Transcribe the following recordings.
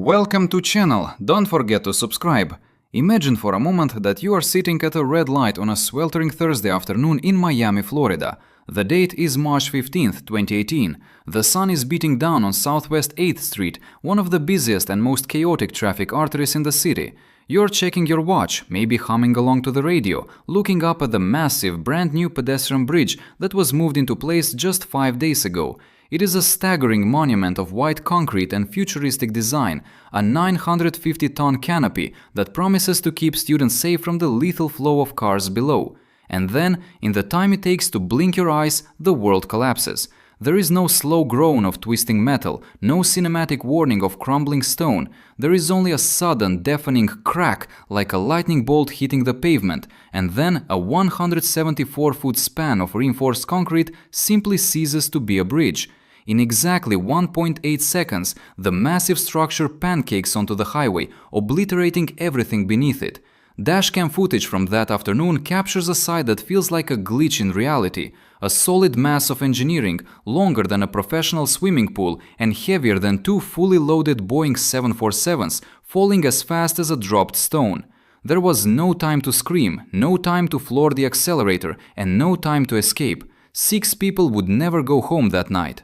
Welcome to channel. Don't forget to subscribe. Imagine for a moment that you are sitting at a red light on a sweltering Thursday afternoon in Miami, Florida. The date is March 15th, 2018. The sun is beating down on Southwest 8th Street, one of the busiest and most chaotic traffic arteries in the city. You're checking your watch, maybe humming along to the radio, looking up at the massive brand new pedestrian bridge that was moved into place just 5 days ago. It is a staggering monument of white concrete and futuristic design, a 950-ton canopy that promises to keep students safe from the lethal flow of cars below. And then, in the time it takes to blink your eyes, the world collapses. There is no slow groan of twisting metal, no cinematic warning of crumbling stone. There is only a sudden, deafening crack like a lightning bolt hitting the pavement, and then a 174-foot span of reinforced concrete simply ceases to be a bridge. In exactly 1.8 seconds, the massive structure pancakes onto the highway, obliterating everything beneath it. Dashcam footage from that afternoon captures a sight that feels like a glitch in reality. A solid mass of engineering, longer than a professional swimming pool and heavier than two fully loaded Boeing 747s, falling as fast as a dropped stone. There was no time to scream, no time to floor the accelerator, and no time to escape. 6 people would never go home that night.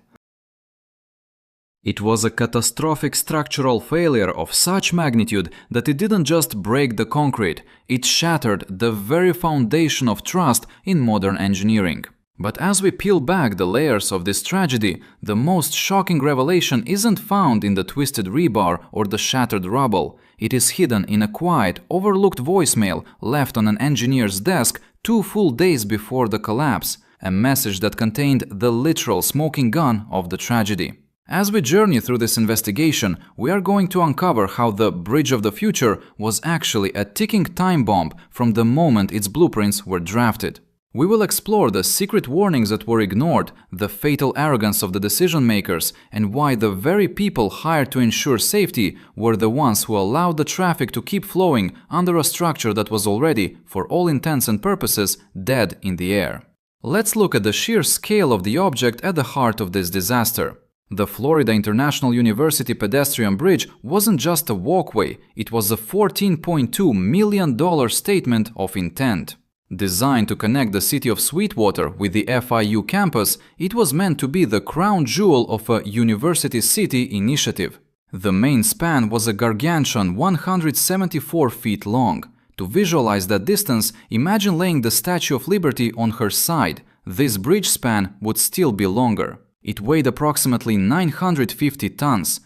It was a catastrophic structural failure of such magnitude that it didn't just break the concrete, it shattered the very foundation of trust in modern engineering. But as we peel back the layers of this tragedy, the most shocking revelation isn't found in the twisted rebar or the shattered rubble. It is hidden in a quiet, overlooked voicemail left on an engineer's desk 2 full days before the collapse, a message that contained the literal smoking gun of the tragedy. As we journey through this investigation, we are going to uncover how the Bridge of the Future was actually a ticking time bomb from the moment its blueprints were drafted. We will explore the secret warnings that were ignored, the fatal arrogance of the decision makers, and why the very people hired to ensure safety were the ones who allowed the traffic to keep flowing under a structure that was already, for all intents and purposes, dead in the air. Let's look at the sheer scale of the object at the heart of this disaster. The Florida International University pedestrian bridge wasn't just a walkway, it was a $14.2 million statement of intent. Designed to connect the city of Sweetwater with the FIU campus, it was meant to be the crown jewel of a University City initiative. The main span was a gargantuan 174 feet long. To visualize that distance, imagine laying the Statue of Liberty on her side. This bridge span would still be longer. It weighed approximately 950 tons.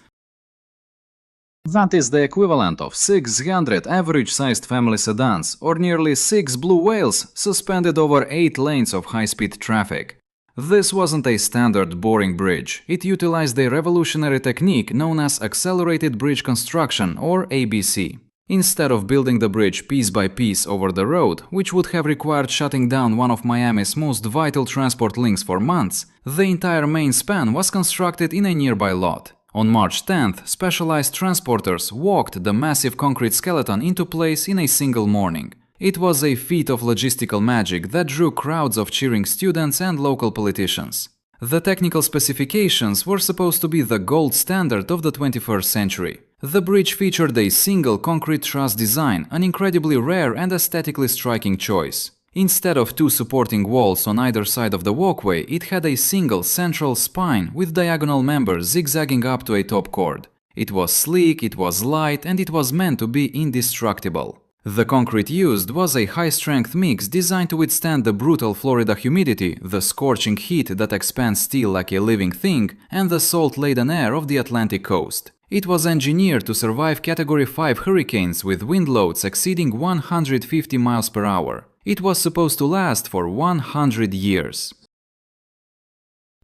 That is the equivalent of 600 average-sized family sedans, or nearly 6 blue whales suspended over 8 lanes of high-speed traffic. This wasn't a standard boring bridge. It utilized a revolutionary technique known as accelerated bridge construction, or ABC. Instead of building the bridge piece by piece over the road, which would have required shutting down one of Miami's most vital transport links for months, the entire main span was constructed in a nearby lot. On March 10th, specialized transporters walked the massive concrete skeleton into place in a single morning. It was a feat of logistical magic that drew crowds of cheering students and local politicians. The technical specifications were supposed to be the gold standard of the 21st century. The bridge featured a single concrete truss design, an incredibly rare and aesthetically striking choice. Instead of 2 supporting walls on either side of the walkway, it had a single central spine with diagonal members zigzagging up to a top chord. It was sleek, it was light, and it was meant to be indestructible. The concrete used was a high-strength mix designed to withstand the brutal Florida humidity, the scorching heat that expands steel like a living thing, and the salt-laden air of the Atlantic coast. It was engineered to survive Category 5 hurricanes with wind loads exceeding 150 miles per hour. It was supposed to last for 100 years.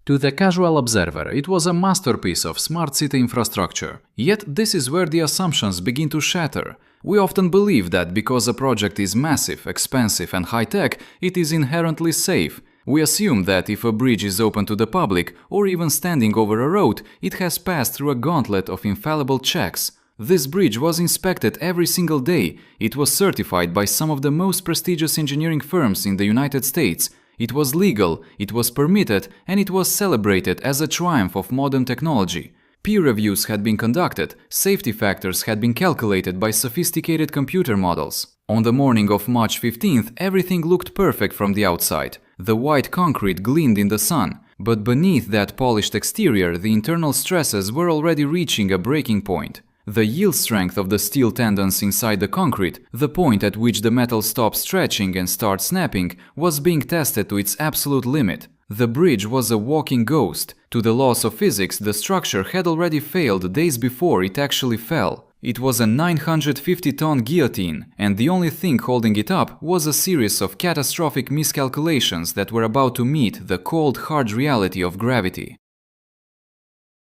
To the casual observer, it was a masterpiece of smart city infrastructure. Yet this is where the assumptions begin to shatter. We often believe that because a project is massive, expensive and high-tech, it is inherently safe. We assume that if a bridge is open to the public, or even standing over a road, it has passed through a gauntlet of infallible checks. This bridge was inspected every single day. It was certified by some of the most prestigious engineering firms in the United States. It was legal, it was permitted, and it was celebrated as a triumph of modern technology. Peer reviews had been conducted, safety factors had been calculated by sophisticated computer models. On the morning of March 15th, everything looked perfect from the outside. The white concrete gleamed in the sun, but beneath that polished exterior, the internal stresses were already reaching a breaking point. The yield strength of the steel tendons inside the concrete, the point at which the metal stops stretching and starts snapping, was being tested to its absolute limit. The bridge was a walking ghost. To the laws of physics, the structure had already failed days before it actually fell. It was a 950-ton guillotine, and the only thing holding it up was a series of catastrophic miscalculations that were about to meet the cold, hard reality of gravity.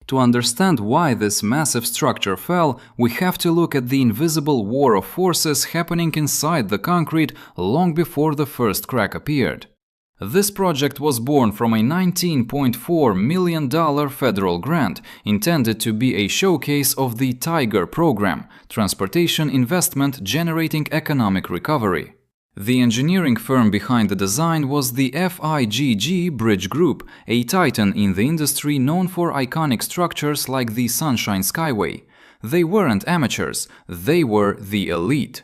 To understand why this massive structure fell, we have to look at the invisible war of forces happening inside the concrete long before the first crack appeared. This project was born from a $19.4 million federal grant intended to be a showcase of the TIGER program, Transportation Investment Generating Economic Recovery. The engineering firm behind the design was the FIGG Bridge Group, a titan in the industry known for iconic structures like the Sunshine Skyway. They weren't amateurs, they were the elite.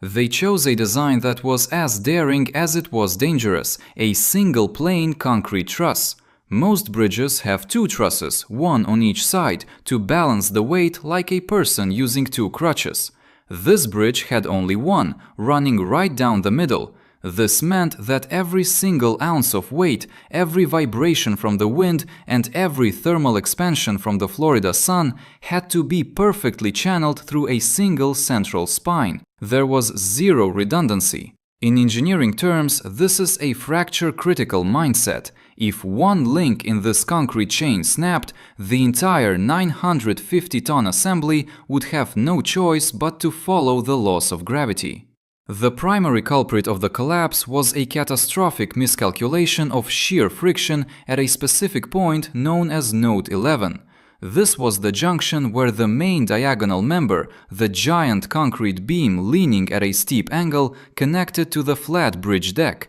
They chose a design that was as daring as it was dangerous, a single-plane concrete truss. Most bridges have two trusses, one on each side, to balance the weight like a person using two crutches. This bridge had only one, running right down the middle. This meant that every single ounce of weight, every vibration from the wind, and every thermal expansion from the Florida sun had to be perfectly channeled through a single central spine. There was zero redundancy. In engineering terms, this is a fracture-critical mindset. If one link in this concrete chain snapped, the entire 950-ton assembly would have no choice but to follow the laws of gravity. The primary culprit of the collapse was a catastrophic miscalculation of shear friction at a specific point known as Node 11. This was the junction where the main diagonal member, the giant concrete beam leaning at a steep angle, connected to the flat bridge deck.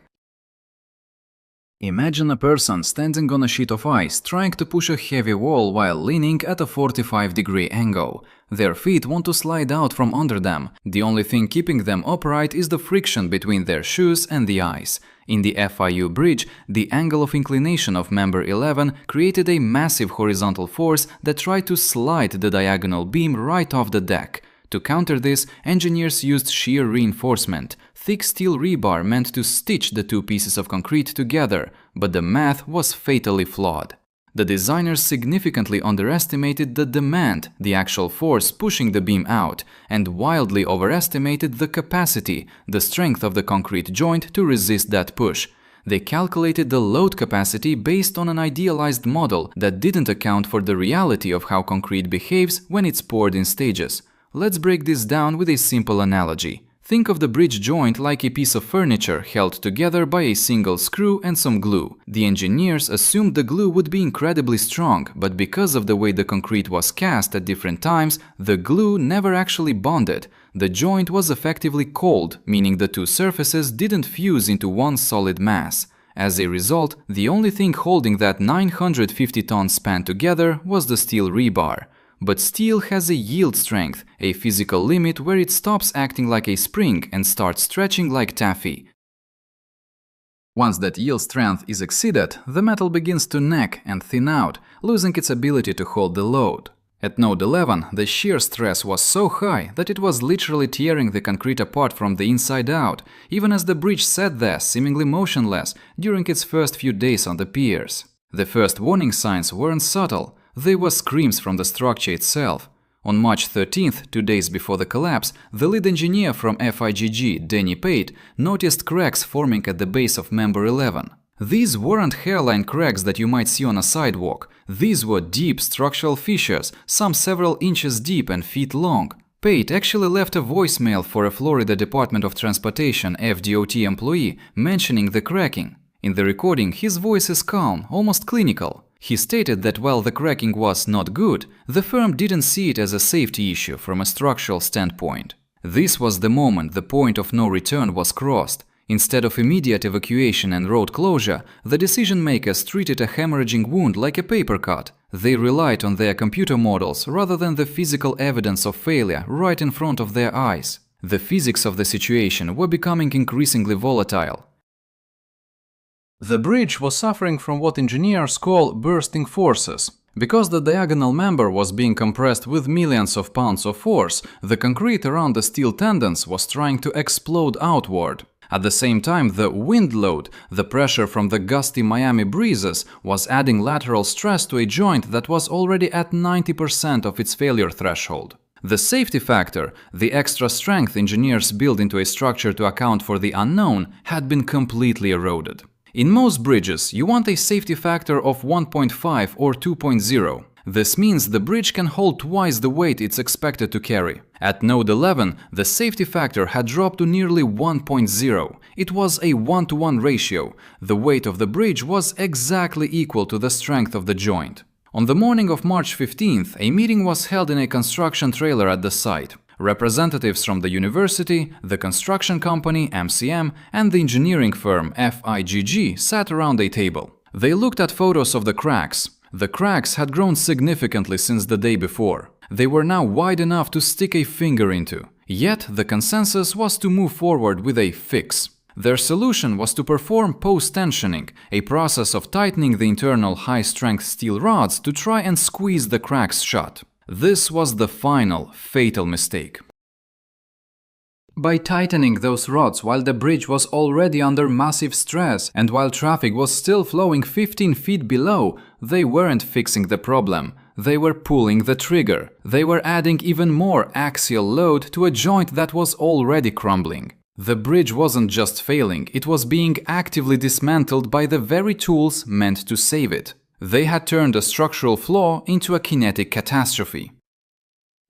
Imagine a person standing on a sheet of ice trying to push a heavy wall while leaning at a 45-degree angle. Their feet want to slide out from under them. The only thing keeping them upright is the friction between their shoes and the ice. In the FIU bridge, the angle of inclination of member 11 created a massive horizontal force that tried to slide the diagonal beam right off the deck. To counter this, engineers used shear reinforcement, thick steel rebar meant to stitch the two pieces of concrete together, but the math was fatally flawed. The designers significantly underestimated the demand, the actual force pushing the beam out, and wildly overestimated the capacity, the strength of the concrete joint to resist that push. They calculated the load capacity based on an idealized model that didn't account for the reality of how concrete behaves when it's poured in stages. Let's break this down with a simple analogy. Think of the bridge joint like a piece of furniture held together by a single screw and some glue. The engineers assumed the glue would be incredibly strong, but because of the way the concrete was cast at different times, the glue never actually bonded. The joint was effectively cold, meaning the two surfaces didn't fuse into one solid mass. As a result, the only thing holding that 950-ton span together was the steel rebar. But steel has a yield strength, a physical limit where it stops acting like a spring and starts stretching like taffy. Once that yield strength is exceeded, the metal begins to neck and thin out, losing its ability to hold the load. At Node 11, the shear stress was so high that it was literally tearing the concrete apart from the inside out, even as the bridge sat there seemingly motionless during its first few days on the piers. The first warning signs weren't subtle. They were screams from the structure itself. On March 13th, 2 days before the collapse, the lead engineer from FIGG, Danny Pate, noticed cracks forming at the base of member 11. These weren't hairline cracks that you might see on a sidewalk. These were deep structural fissures, some several inches deep and feet long. Pate actually left a voicemail for a Florida Department of Transportation FDOT employee mentioning the cracking. In the recording, his voice is calm, almost clinical. He stated that while the cracking was not good, the firm didn't see it as a safety issue from a structural standpoint. This was the moment the point of no return was crossed. Instead of immediate evacuation and road closure, the decision-makers treated a hemorrhaging wound like a paper cut. They relied on their computer models rather than the physical evidence of failure right in front of their eyes. The physics of the situation were becoming increasingly volatile. The bridge was suffering from what engineers call bursting forces. Because the diagonal member was being compressed with millions of pounds of force, the concrete around the steel tendons was trying to explode outward. At the same time, the wind load, the pressure from the gusty Miami breezes, was adding lateral stress to a joint that was already at 90% of its failure threshold. The safety factor, the extra strength engineers built into a structure to account for the unknown, had been completely eroded. In most bridges, you want a safety factor of 1.5 or 2.0. This means the bridge can hold twice the weight it's expected to carry. At node 11, the safety factor had dropped to nearly 1.0. It was a 1-to-1 ratio. The weight of the bridge was exactly equal to the strength of the joint. On the morning of March 15th, a meeting was held in a construction trailer at the site. Representatives from the university, the construction company MCM, and the engineering firm FIGG sat around a table. They looked at photos of the cracks. The cracks had grown significantly since the day before. They were now wide enough to stick a finger into. Yet the consensus was to move forward with a fix. Their solution was to perform post-tensioning, a process of tightening the internal high-strength steel rods to try and squeeze the cracks shut. This was the final, fatal mistake. By tightening those rods while the bridge was already under massive stress and while traffic was still flowing 15 feet below, they weren't fixing the problem. They were pulling the trigger. They were adding even more axial load to a joint that was already crumbling. The bridge wasn't just failing, it was being actively dismantled by the very tools meant to save it. They had turned a structural flaw into a kinetic catastrophe.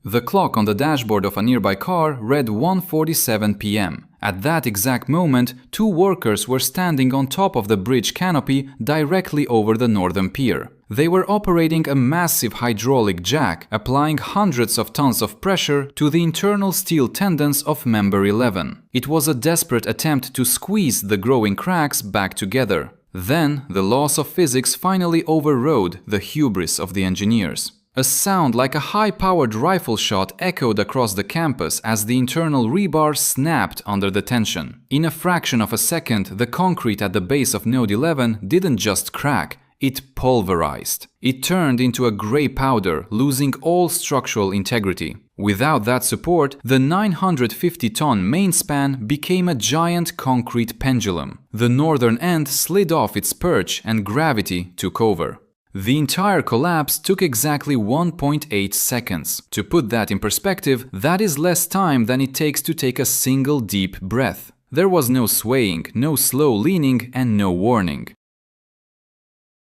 The clock on the dashboard of a nearby car read 1:47 p.m. At that exact moment, two workers were standing on top of the bridge canopy directly over the northern pier. They were operating a massive hydraulic jack, applying hundreds of tons of pressure to the internal steel tendons of member 11. It was a desperate attempt to squeeze the growing cracks back together. Then, the laws of physics finally overrode the hubris of the engineers. A sound like a high-powered rifle shot echoed across the campus as the internal rebar snapped under the tension. In a fraction of a second, the concrete at the base of node 11 didn't just crack, it pulverized. It turned into a gray powder, losing all structural integrity. Without that support, the 950-ton main span became a giant concrete pendulum. The northern end slid off its perch and gravity took over. The entire collapse took exactly 1.8 seconds. To put that in perspective, that is less time than it takes to take a single deep breath. There was no swaying, no slow leaning, and no warning.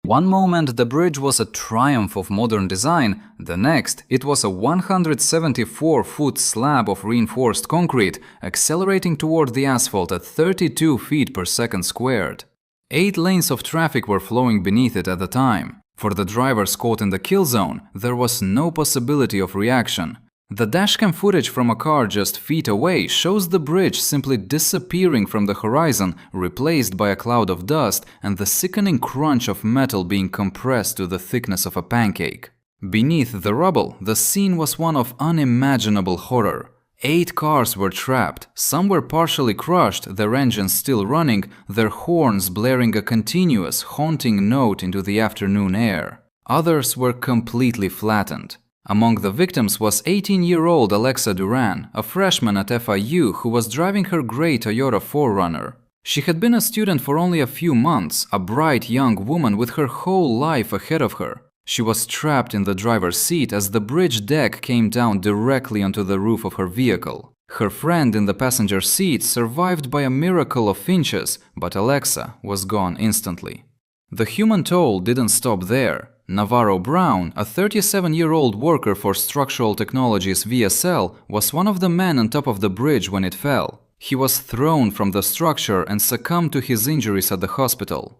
One moment the bridge was a triumph of modern design, the next it was a 174-foot slab of reinforced concrete accelerating toward the asphalt at 32 feet per second squared. 8 lanes of traffic were flowing beneath it at the time. For the drivers caught in the kill zone, there was no possibility of reaction. The dashcam footage from a car just feet away shows the bridge simply disappearing from the horizon, replaced by a cloud of dust and the sickening crunch of metal being compressed to the thickness of a pancake. Beneath the rubble, the scene was one of unimaginable horror. 8 cars were trapped, some were partially crushed, their engines still running, their horns blaring a continuous, haunting note into the afternoon air. Others were completely flattened. Among the victims was 18-year-old Alexa Duran, a freshman at FIU who was driving her gray Toyota 4Runner. She had been a student for only a few months, a bright young woman with her whole life ahead of her. She was trapped in the driver's seat as the bridge deck came down directly onto the roof of her vehicle. Her friend in the passenger seat survived by a miracle of inches, but Alexa was gone instantly. The human toll didn't stop there. Navarro Brown, a 37-year-old worker for Structural Technologies VSL, was one of the men on top of the bridge when it fell. He was thrown from the structure and succumbed to his injuries at the hospital.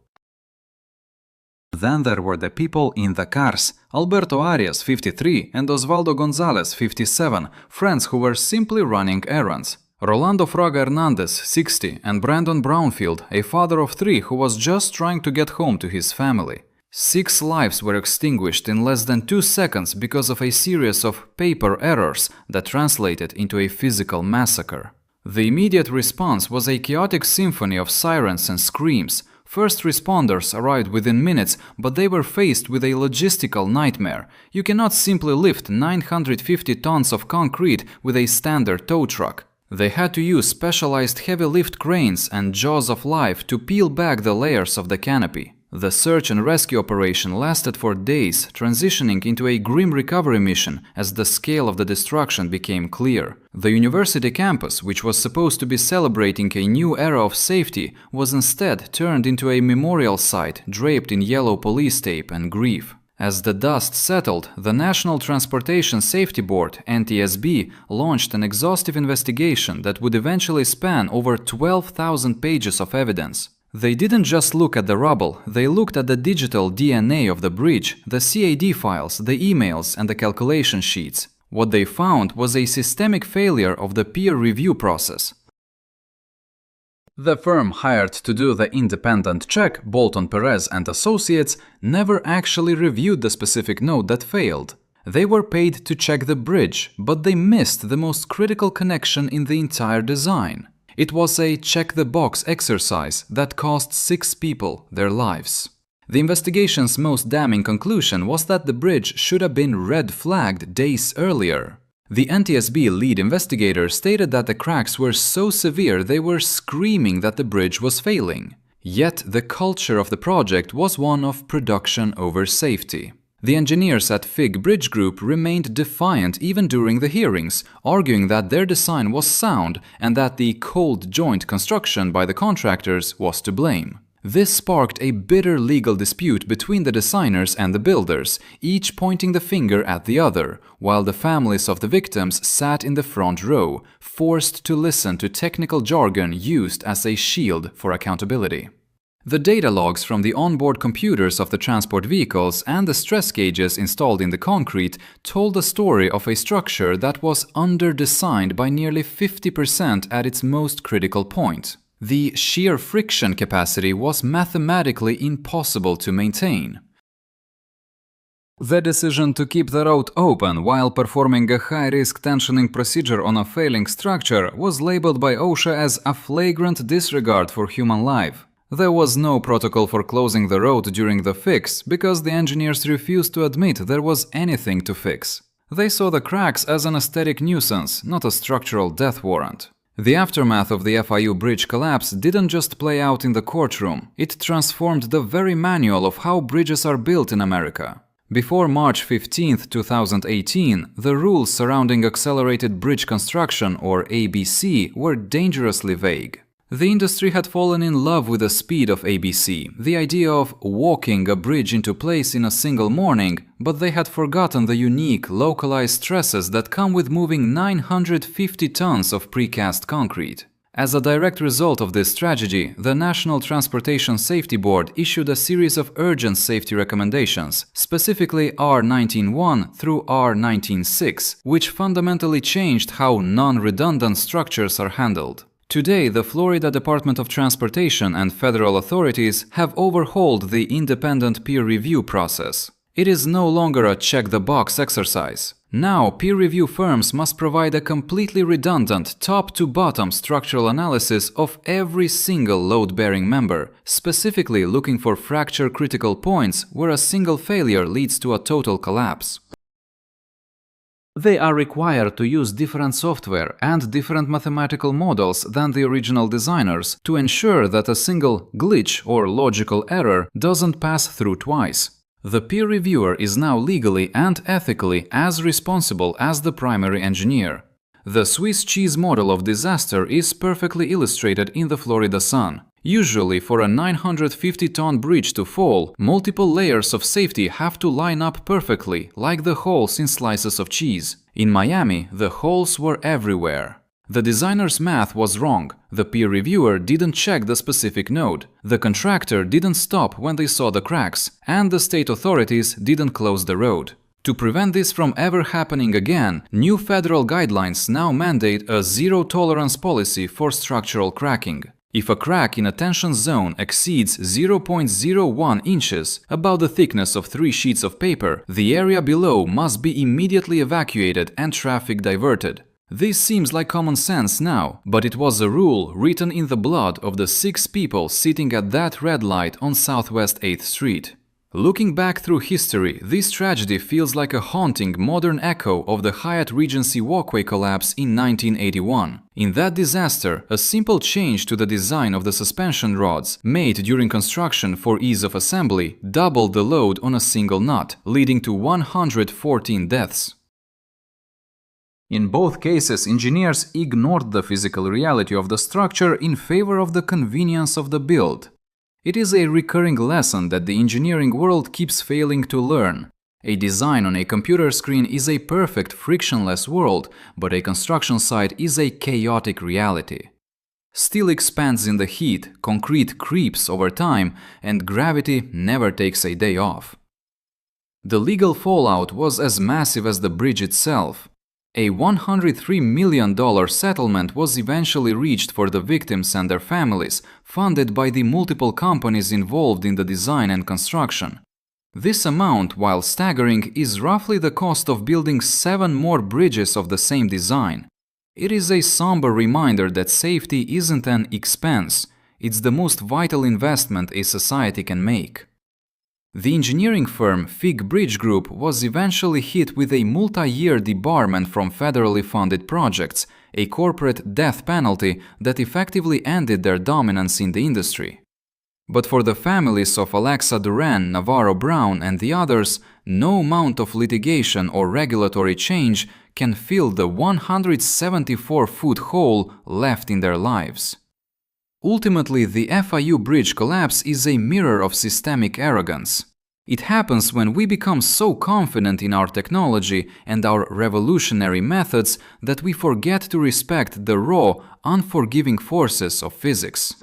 Then there were the people in the cars, Alberto Arias, 53, and Osvaldo Gonzalez, 57, friends who were simply running errands. Rolando Fraga Hernandez, 60, and Brandon Brownfield, a father of 3 who was just trying to get home to his family. 6 lives were extinguished in less than 2 seconds because of a series of paper errors that translated into a physical massacre. The immediate response was a chaotic symphony of sirens and screams. First responders arrived within minutes, but they were faced with a logistical nightmare. You cannot simply lift 950 tons of concrete with a standard tow truck. They had to use specialized heavy lift cranes and jaws of life to peel back the layers of the canopy. The search and rescue operation lasted for days, transitioning into a grim recovery mission as the scale of the destruction became clear. The university campus, which was supposed to be celebrating a new era of safety, was instead turned into a memorial site draped in yellow police tape and grief. As the dust settled, the National Transportation Safety Board, NTSB, launched an exhaustive investigation that would eventually span over 12,000 pages of evidence. They didn't just look at the rubble, they looked at the digital DNA of the bridge, the CAD files, the emails, and the calculation sheets. What they found was a systemic failure of the peer review process. The firm hired to do the independent check, Bolton Perez and Associates, never actually reviewed the specific node that failed. They were paid to check the bridge, but they missed the most critical connection in the entire design. It was a check-the-box exercise that cost 6 people their lives. The investigation's most damning conclusion was that the bridge should have been red-flagged days earlier. The NTSB lead investigator stated that the cracks were so severe they were screaming that the bridge was failing. Yet the culture of the project was one of production over safety. The engineers at FIG Bridge Group remained defiant even during the hearings, arguing that their design was sound and that the cold joint construction by the contractors was to blame. This sparked a bitter legal dispute between the designers and the builders, each pointing the finger at the other, while the families of the victims sat in the front row, forced to listen to technical jargon used as a shield for accountability. The data logs from the onboard computers of the transport vehicles and the stress gauges installed in the concrete told the story of a structure that was under-designed by nearly 50% at its most critical point. The shear friction capacity was mathematically impossible to maintain. The decision to keep the road open while performing a high-risk tensioning procedure on a failing structure was labeled by OSHA as a flagrant disregard for human life. There was no protocol for closing the road during the fix because the engineers refused to admit there was anything to fix. They saw the cracks as an aesthetic nuisance, not a structural death warrant. The aftermath of the FIU bridge collapse didn't just play out in the courtroom, it transformed the very manual of how bridges are built in America. Before March 15, 2018, the rules surrounding accelerated bridge construction, or ABC, were dangerously vague. The industry had fallen in love with the speed of ABC, the idea of walking a bridge into place in a single morning, but they had forgotten the unique, localized stresses that come with moving 950 tons of precast concrete. As a direct result of this tragedy, the National Transportation Safety Board issued a series of urgent safety recommendations, specifically R19.1 through R19.6, which fundamentally changed how non-redundant structures are handled. Today, the Florida Department of Transportation and federal authorities have overhauled the independent peer review process. It is no longer a check-the-box exercise. Now, peer review firms must provide a completely redundant, top-to-bottom structural analysis of every single load-bearing member, specifically looking for fracture-critical points where a single failure leads to a total collapse. They are required to use different software and different mathematical models than the original designers to ensure that a single glitch or logical error doesn't pass through twice. The peer reviewer is now legally and ethically as responsible as the primary engineer. The Swiss cheese model of disaster is perfectly illustrated in the Florida sun. Usually, for a 950-ton bridge to fall, multiple layers of safety have to line up perfectly, like the holes in slices of cheese. In Miami, the holes were everywhere. The designer's math was wrong, the peer reviewer didn't check the specific node, the contractor didn't stop when they saw the cracks, and the state authorities didn't close the road. To prevent this from ever happening again, new federal guidelines now mandate a zero-tolerance policy for structural cracking. If a crack in a tension zone exceeds 0.01 inches, about the thickness of 3 sheets of paper, the area below must be immediately evacuated and traffic diverted. This seems like common sense now, but it was a rule written in the blood of the 6 people sitting at that red light on Southwest 8th Street. Looking back through history, this tragedy feels like a haunting modern echo of the Hyatt Regency walkway collapse in 1981. In that disaster, a simple change to the design of the suspension rods, made during construction for ease of assembly, doubled the load on a single nut, leading to 114 deaths. In both cases, engineers ignored the physical reality of the structure in favor of the convenience of the build. It is a recurring lesson that the engineering world keeps failing to learn. A design on a computer screen is a perfect, frictionless world, but a construction site is a chaotic reality. Steel expands in the heat, concrete creeps over time, and gravity never takes a day off. The legal fallout was as massive as the bridge itself. A $103 million settlement was eventually reached for the victims and their families, funded by the multiple companies involved in the design and construction. This amount, while staggering, is roughly the cost of building 7 more bridges of the same design. It is a somber reminder that safety isn't an expense, it's the most vital investment a society can make. The engineering firm Fig Bridge Group was eventually hit with a multi-year debarment from federally funded projects, a corporate death penalty that effectively ended their dominance in the industry. But for the families of Alexa Duran, Navarro Brown, and the others, no amount of litigation or regulatory change can fill the 174-foot hole left in their lives. Ultimately, the FIU bridge collapse is a mirror of systemic arrogance. It happens when we become so confident in our technology and our revolutionary methods that we forget to respect the raw, unforgiving forces of physics.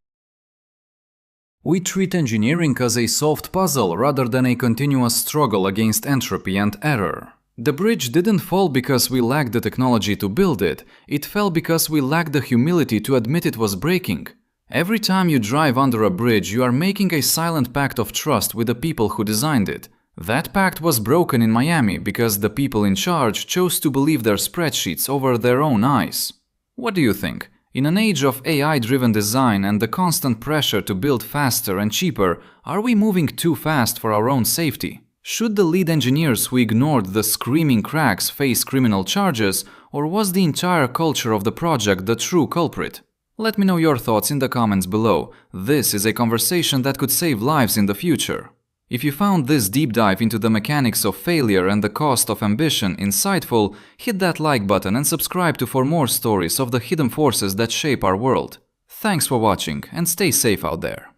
We treat engineering as a solved puzzle rather than a continuous struggle against entropy and error. The bridge didn't fall because we lacked the technology to build it, it fell because we lacked the humility to admit it was breaking. Every time you drive under a bridge, you are making a silent pact of trust with the people who designed it. That pact was broken in Miami because the people in charge chose to believe their spreadsheets over their own eyes. What do you think? In an age of AI-driven design and the constant pressure to build faster and cheaper, are we moving too fast for our own safety? Should the lead engineers who ignored the screaming cracks face criminal charges, or was the entire culture of the project the true culprit? Let me know your thoughts in the comments below. This is a conversation that could save lives in the future. If you found this deep dive into the mechanics of failure and the cost of ambition insightful, hit that like button and subscribe for more stories of the hidden forces that shape our world. Thanks for watching and stay safe out there.